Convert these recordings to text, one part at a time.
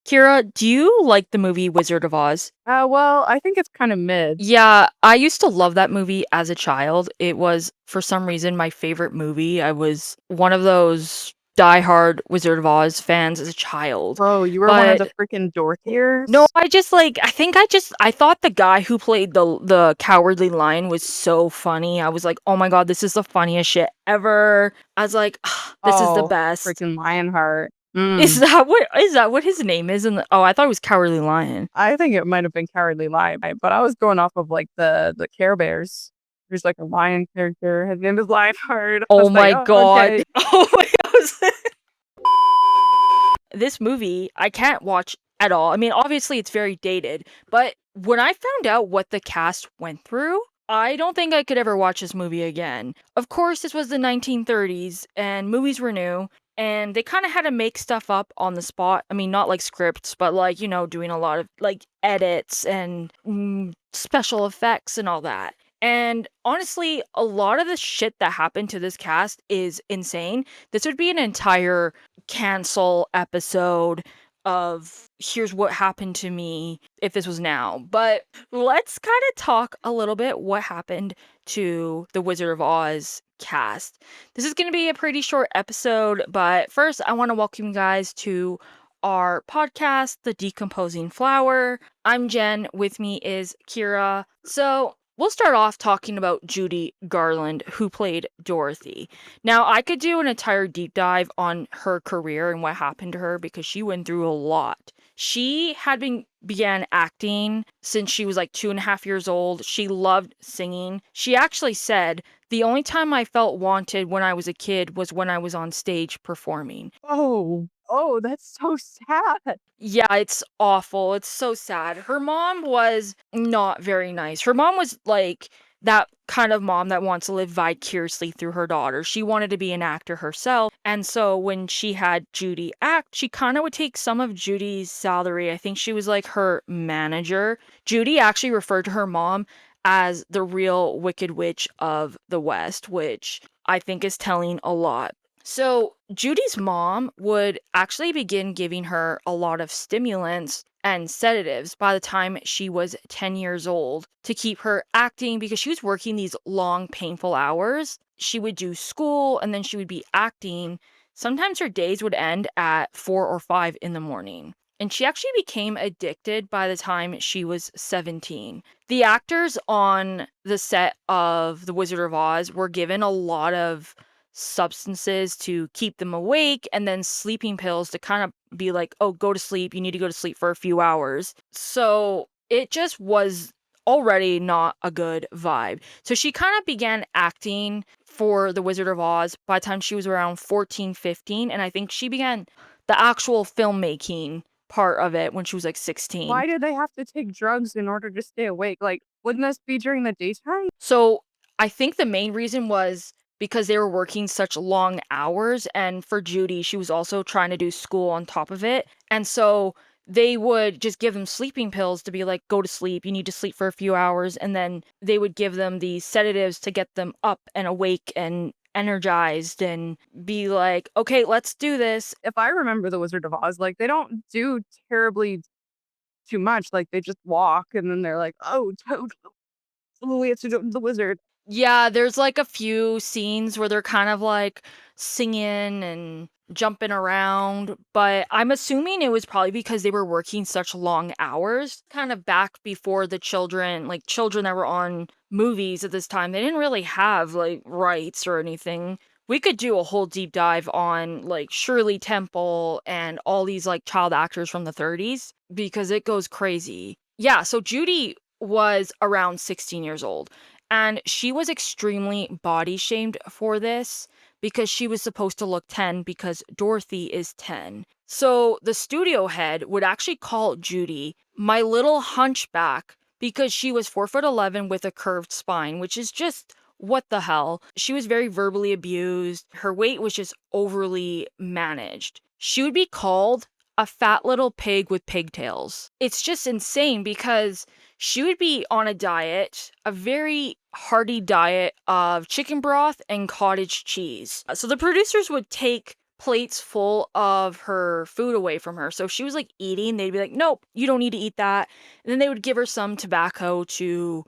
Kira, do you like the movie Wizard of Oz? Well, I think it's kind of mid. Yeah, I used to love that movie as a child. It was, for some reason, my favorite movie. I was one of those diehard Wizard of Oz fans as a child. Bro, you were one of the But freaking no, Dorothyers? I thought the guy who played the Cowardly Lion was so funny. I was like, "Oh my god, this is the funniest shit ever." I was like, "Ah, this is the Oh, best." freaking Lionheart. Is that what his name is Oh, I thought it was Cowardly Lion. I think it might have been Cowardly Lion, but I was going off of like the Care Bears. There's like a lion character. His name is Lionheart. I Oh was like, my oh, god. okay. Oh my god. This movie, I can't watch at all. I mean, obviously it's very dated, but when I found out what the cast went through, I don't think I could ever watch this movie again. Of course, this was the 1930s and movies were new and they kind of had to make stuff up on the spot. I mean, not like scripts, but like, doing a lot of like edits and special effects and all that. And honestly, a lot of the shit that happened to this cast is insane. This would be an entire cancel episode of here's what happened to me if this was now. But let's kind of talk a little bit what happened to the Wizard of Oz cast. This is going to be a pretty short episode, but first I want to welcome you guys to our podcast, The Decomposing Flower. I'm Jen, with me is Kira. So, we'll start off talking about Judy Garland, who played Dorothy. Now, I could do an entire deep dive on her career and what happened to her because she went through a lot. She had began acting since she was like 2.5 years old. She loved singing. She actually said, "The only time I felt wanted when I was a kid was when I was on stage performing." Oh, that's so sad. Yeah, it's awful. It's so sad. Her mom was not very nice. Her mom was like that kind of mom that wants to live vicariously through her daughter. She wanted to be an actor herself. And so when she had Judy act, she kind of would take some of Judy's salary. I think she was like her manager. Judy actually referred to her mom as the real Wicked Witch of the West, which I think is telling a lot. So, Judy's mom would actually begin giving her a lot of stimulants and sedatives by the time she was 10 years old to keep her acting because she was working these long, painful hours. She would do school and then she would be acting. Sometimes her days would end at 4 or 5 in the morning. And she actually became addicted by the time she was 17. The actors on the set of The Wizard of Oz were given a lot of substances to keep them awake and then sleeping pills to kind of be like, "Oh, go to sleep. You need to go to sleep for a few hours." So it just was already not a good vibe. So she kind of began acting for The Wizard of Oz by the time she was around 14, 15. And I think she began the actual filmmaking part of it when she was like 16. Why do they have to take drugs in order to stay awake? Like, wouldn't this be during the daytime? So I think the main reason was because they were working such long hours. And for Judy, she was also trying to do school on top of it. And so they would just give them sleeping pills to be like, go to sleep. You need to sleep for a few hours. And then they would give them these sedatives to get them up and awake and energized and be like, okay, let's do this. If I remember The Wizard of Oz, like, they don't do terribly too much. Like, they just walk and then they're like, oh, Toad, we have to do the wizard. Yeah, there's like a few scenes where they're kind of like singing and jumping around, but I'm assuming it was probably because they were working such long hours, kind of back before the children that were on movies at this time, they didn't really have like rights or anything. We could do a whole deep dive on like Shirley Temple and all these like child actors from the 30s because it goes crazy. Yeah, so Judy was around 16 years old. And she was extremely body shamed for this because she was supposed to look 10 because Dorothy is 10. So the studio head would actually call Judy my little hunchback because she was 4'11" with a curved spine, which is just what the hell. She was very verbally abused. Her weight was just overly managed. She would be called a fat little pig with pigtails. It's just insane because she would be on a diet, a very hearty diet of chicken broth and cottage cheese. So the producers would take plates full of her food away from her. So if she was like eating, they'd be like, "Nope, you don't need to eat that." And then they would give her some tobacco to,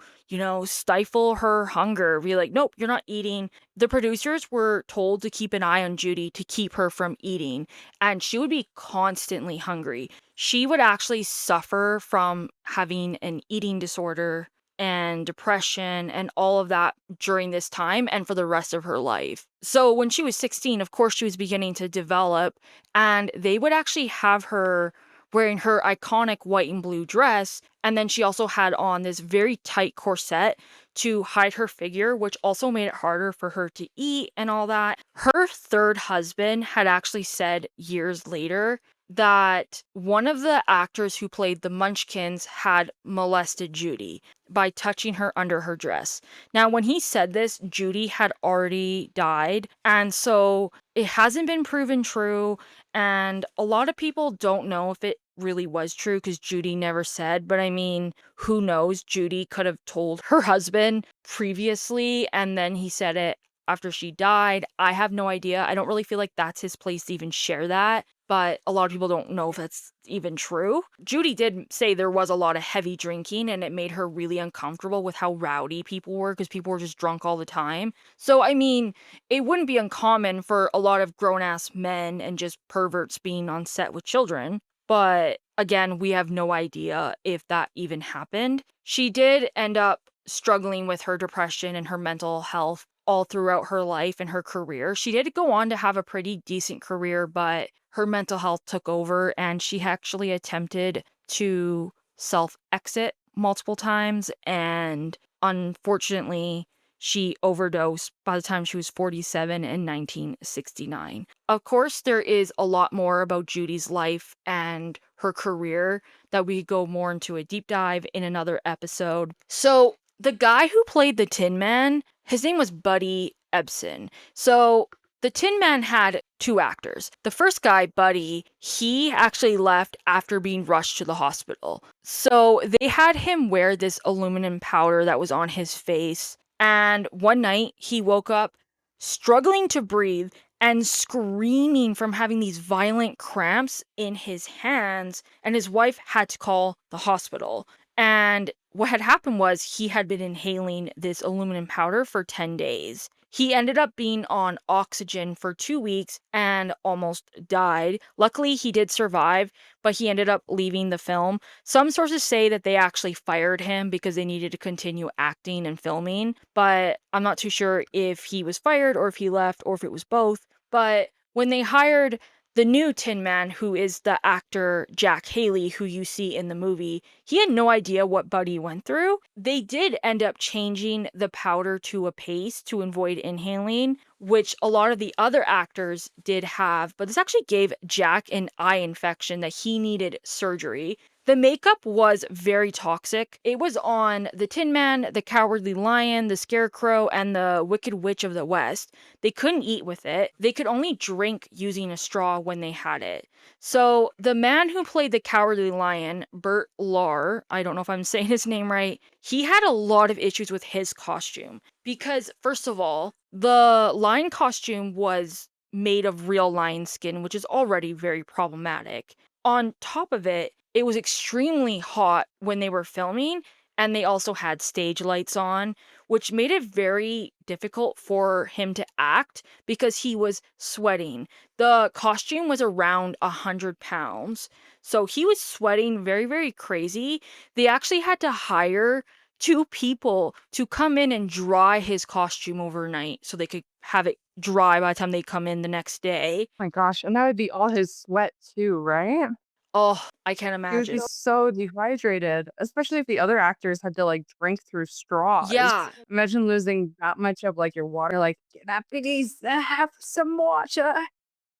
stifle her hunger. Be like, "Nope, you're not eating." The producers were told to keep an eye on Judy to keep her from eating, and she would be constantly hungry. She would actually suffer from having an eating disorder and depression and all of that during this time and for the rest of her life. So when she was 16, of course, she was beginning to develop, and they would actually have her wearing her iconic white and blue dress. And then she also had on this very tight corset to hide her figure, which also made it harder for her to eat and all that. Her third husband had actually said years later that one of the actors who played the Munchkins had molested Judy by touching her under her dress. Now, when he said this, Judy had already died, and so it hasn't been proven true, and a lot of people don't know if it really was true because Judy never said, but I mean, who knows? Judy could have told her husband previously, and then he said it after she died. I have no idea. I don't really feel like that's his place to even share that, but a lot of people don't know if that's even true. Judy did say there was a lot of heavy drinking and it made her really uncomfortable with how rowdy people were because people were just drunk all the time. So, I mean, it wouldn't be uncommon for a lot of grown ass men and just perverts being on set with children. But again, we have no idea if that even happened. She did end up struggling with her depression and her mental health all throughout her life and her career. She did go on to have a pretty decent career, but her mental health took over and she actually attempted to self exit multiple times. And unfortunately, she overdosed by the time she was 47 in 1969. Of course, there is a lot more about Judy's life and her career that we go more into a deep dive in another episode. So, the guy who played the Tin Man, his name was Buddy Ebsen. So, the Tin Man had two actors. The first guy, Buddy, he actually left after being rushed to the hospital. So they had him wear this aluminum powder that was on his face. And one night he woke up struggling to breathe and screaming from having these violent cramps in his hands. And his wife had to call the hospital. And what had happened was he had been inhaling this aluminum powder for 10 days. He ended up being on oxygen for 2 weeks and almost died. Luckily, he did survive, but he ended up leaving the film. Some sources say that they actually fired him because they needed to continue acting and filming, but I'm not too sure if he was fired or if he left or if it was both. But when they hired the new Tin Man, who is the actor Jack Haley, who you see in the movie, he had no idea what Buddy went through. They did end up changing the powder to a paste to avoid inhaling, which a lot of the other actors did have, but this actually gave Jack an eye infection that he needed surgery. The makeup was very toxic. It was on the Tin Man, the Cowardly Lion, the Scarecrow, and the Wicked Witch of the West. They couldn't eat with it. They could only drink using a straw when they had it. So the man who played the Cowardly Lion, Bert Lahr, I don't know if I'm saying his name right, he had a lot of issues with his costume. Because, first of all, the lion costume was made of real lion skin, which is already very problematic. On top of it, it was extremely hot when they were filming, and they also had stage lights on, which made it very difficult for him to act because he was sweating. The costume was around 100 pounds, so he was sweating very, very crazy. They actually had to hire two people to come in and dry his costume overnight so they could have it dry by the time they come in the next day. My gosh, and that would be all his sweat too, right? Oh, I can't He would be imagine. so dehydrated, especially if the other actors had to, like, drink through straws. Yeah, Imagine losing that much of, like, your water, like, "Can I please have some water?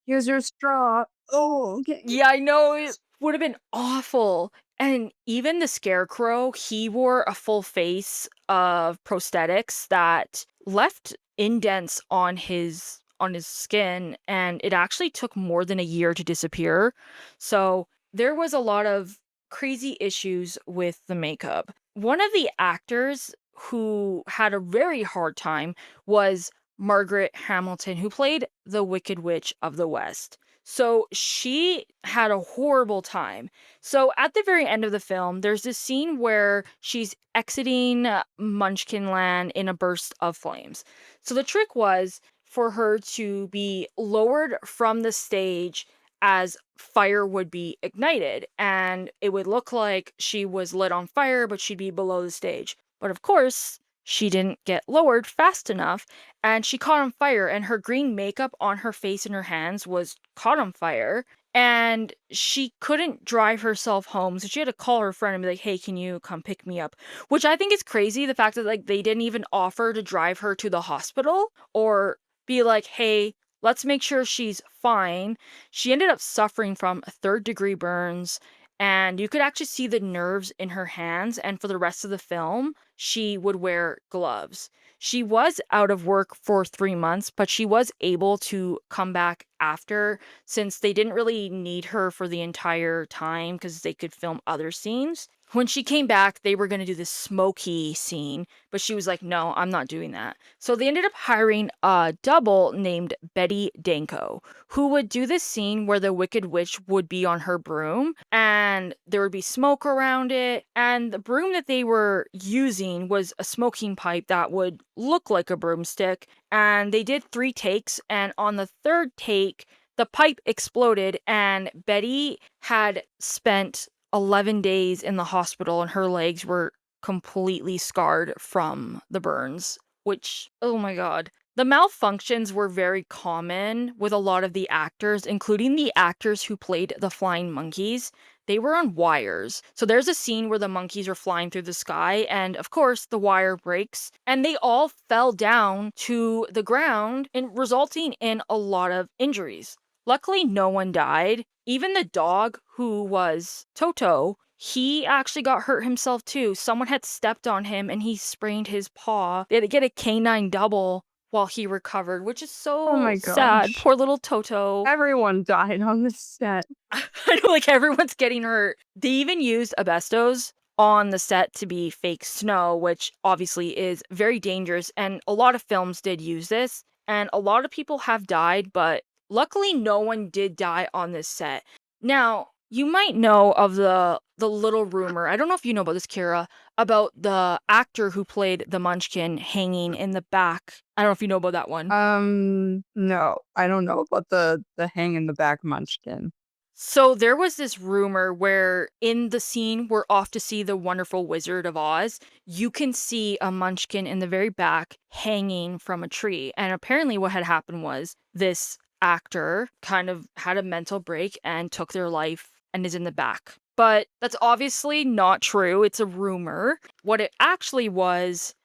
Here's your straw." "Oh, okay." yeah, I know, it would have been awful. And even the Scarecrow, he wore a full face of prosthetics that left indents on his skin, and it actually took more than a year to disappear. So there was a lot of crazy issues with the makeup. One of the actors who had a very hard time was Margaret Hamilton, who played the Wicked Witch of the West. So she had a horrible time. So at the very end of the film, there's this scene where she's exiting Munchkin Land in a burst of flames. So the trick was for her to be lowered from the stage as fire would be ignited, and it would look like she was lit on fire, but she'd be below the stage. But of course, she didn't get lowered fast enough, and she caught on fire, and her green makeup on her face and her hands was caught on fire, and she couldn't drive herself home, so she had to call her friend and be like, "Hey, can you come pick me up?" Which I think is crazy, the fact that, like, they didn't even offer to drive her to the hospital or be like, "Hey, let's make sure she's fine." She ended up suffering from third-degree burns, and you could actually see the nerves in her hands, and for the rest of the film, she would wear gloves. She was out of work for 3 months, but she was able to come back after, since they didn't really need her for the entire time because they could film other scenes. When she came back, they were gonna do this smoky scene, but she was like, "No, I'm not doing that." So they ended up hiring a double named Betty Danko, who would do this scene where the Wicked Witch would be on her broom and there would be smoke around it. And the broom that they were using was a smoking pipe that would look like a broomstick. And they did 3 takes. And on the third take, the pipe exploded, and Betty had spent 11 days in the hospital and her legs were completely scarred from the burns, which, oh my god. The malfunctions were very common with a lot of the actors, including the actors who played the flying monkeys. They were on wires. So there's a scene where the monkeys are flying through the sky, and of course, the wire breaks, and they all fell down to the ground, and resulting in a lot of injuries. Luckily, no one died. Even the dog, who was Toto, he actually got hurt himself too. Someone had stepped on him and he sprained his paw. They had to get a canine double while he recovered, which is Oh so my sad. gosh. Poor little Toto. Everyone died on this set. I know, like, everyone's getting hurt. They even used asbestos on the set to be fake snow, which obviously is very dangerous. And a lot of films did use this, and a lot of people have died, but luckily no one did die on this set. Now, you might know of the little rumor. I don't know if you know about this, Kira, about the actor who played the Munchkin hanging in the back. I don't know if you know about that one. No, I don't know about the hang in the back munchkin. So there was this rumor where in the scene we're off to see the wonderful Wizard of Oz, you can see a munchkin in the very back hanging from a tree. And apparently what had happened was this actor kind of had a mental break and took their life and is in the back. But that's obviously not true. It's a rumor. What it actually was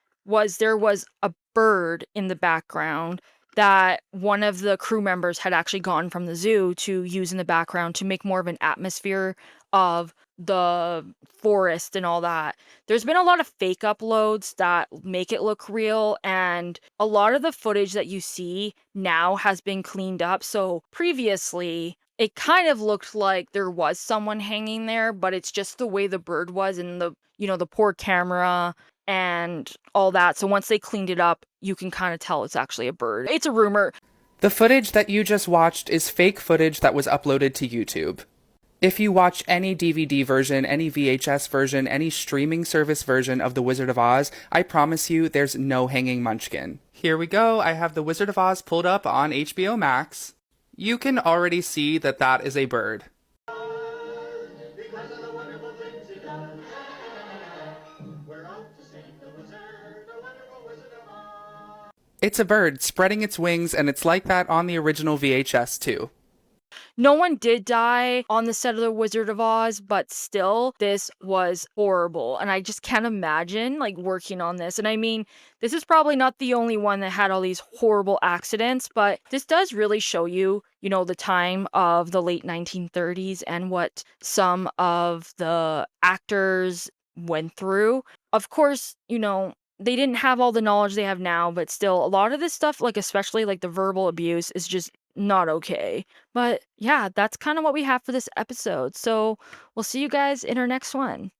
there was a bird in the background that one of the crew members had actually gone from the zoo to use in the background to make more of an atmosphere of the forest and all that. There's been a lot of fake uploads that make it look real, and a lot of the footage that you see now has been cleaned up. So previously, it kind of looked like there was someone hanging there, but it's just the way the bird was and the poor camera and all that. So once they cleaned it up, you can kind of tell it's actually a bird. It's a rumor. The footage that you just watched is fake footage that was uploaded to YouTube. If you watch any DVD version, any VHS version, any streaming service version of The Wizard of Oz, I promise you there's no hanging munchkin. Here we go, I have The Wizard of Oz pulled up on HBO Max. You can already see that that is a bird. Because of the wonderful things he does. We're off to see the wizard, the wonderful Wizard of Oz. It's a bird spreading its wings, and it's like that on the original VHS too. No one did die on the set of The Wizard of Oz, but still, this was horrible. And I just can't imagine, like, working on this. And I mean, this is probably not the only one that had all these horrible accidents, but this does really show you, the time of the late 1930s and what some of the actors went through. Of course, they didn't have all the knowledge they have now, but still, a lot of this stuff, like, especially like the verbal abuse, is just not okay. But yeah, that's kind of what we have for this episode. So we'll see you guys in our next one.